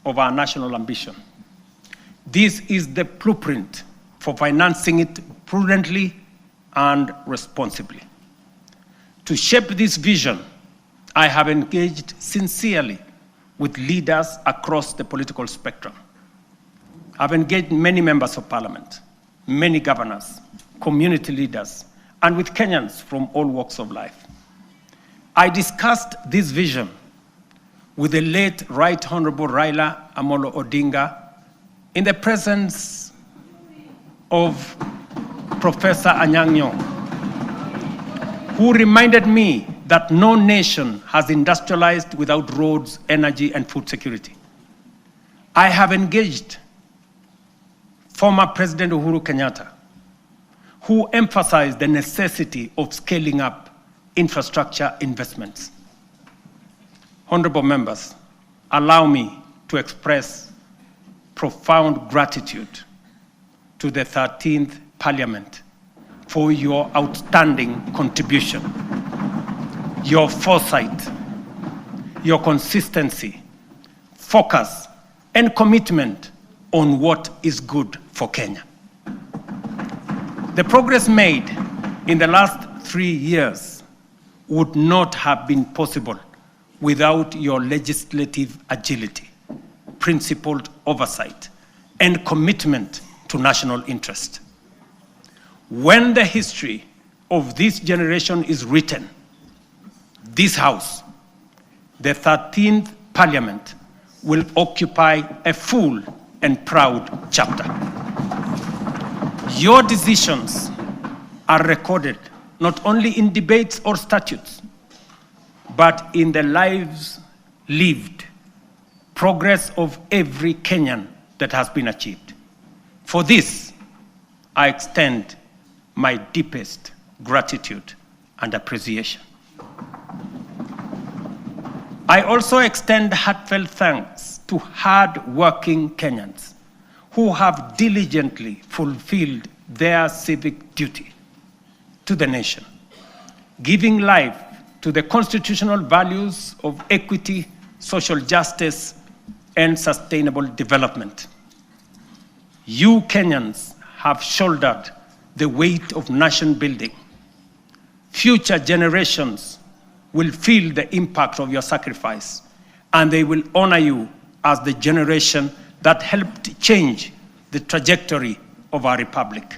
of our national ambition. This is the blueprint for financing it prudently and responsibly. To shape this vision, I have engaged sincerely with leaders across the political spectrum. I've engaged many members of parliament, many governors, community leaders, and with Kenyans from all walks of life. I discussed this vision with the late Right Honorable Raila Amolo Odinga in the presence of Professor Anyang' Nyong'o, who reminded me that no nation has industrialized without roads, energy, and food security. I have engaged former President Uhuru Kenyatta, who emphasized the necessity of scaling up infrastructure investments. Honorable members, allow me to express profound gratitude to the 13th Parliament for your outstanding contribution, your foresight, your consistency, focus, and commitment on what is good for Kenya. The progress made in the last 3 years would not have been possible without your legislative agility, principled oversight, and commitment to national interest. When the history of this generation is written, this House, the 13th Parliament, will occupy a full and proud chapter. Your decisions are recorded not only in debates or statutes, but in the lives lived, progress of every Kenyan that has been achieved. For this, I extend my deepest gratitude and appreciation. I also extend heartfelt thanks to hard-working Kenyans who have diligently fulfilled their civic duty to the nation, giving life to the constitutional values of equity, social justice, and sustainable development. You Kenyans have shouldered the weight of nation building. Future generations will feel the impact of your sacrifice, and they will honor you as the generation that helped change the trajectory of our republic.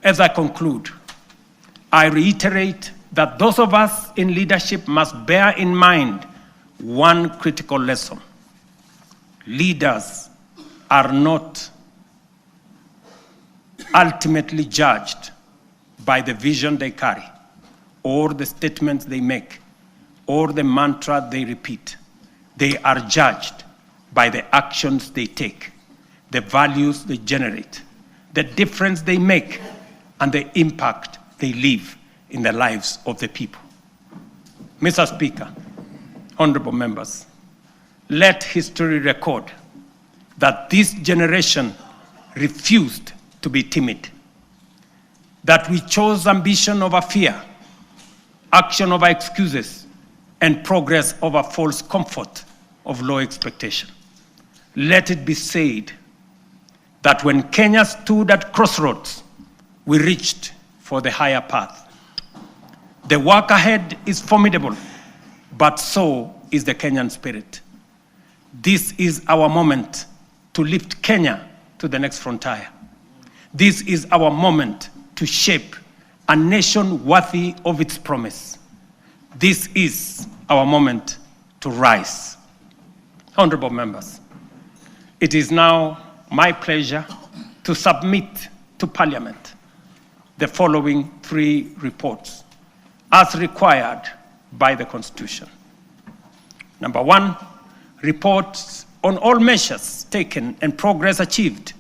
As I conclude, I reiterate that those of us in leadership must bear in mind one critical lesson. Leaders are not ultimately judged by the vision they carry, or the statements they make, or the mantra they repeat. They are judged by the actions they take, the values they generate, the difference they make, and the impact they leave in the lives of the people. Mr. Speaker, honorable members, let history record that this generation refused to be timid, that we chose ambition over fear, action over excuses, and progress over false comfort of low expectation. Let it be said that when Kenya stood at crossroads, we reached for the higher path. The work ahead is formidable, but so is the Kenyan spirit. This is our moment to lift Kenya to the next frontier. This is our moment to shape a nation worthy of its promise. This is our moment to rise. Honorable members, it is now my pleasure to submit to Parliament the following 3 reports as required by the Constitution. Number 1, reports on all measures taken and progress achieved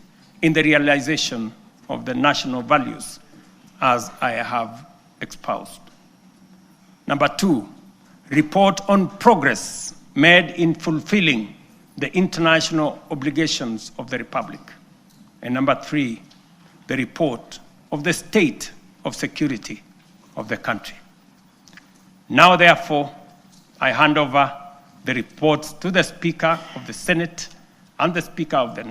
in the realization of the national values as I have espoused. Number 2, report on progress made in fulfilling the international obligations of the Republic. And number 3, the report of the state of security of the country. Now, therefore, I hand over the reports to the Speaker of the Senate and the Speaker of the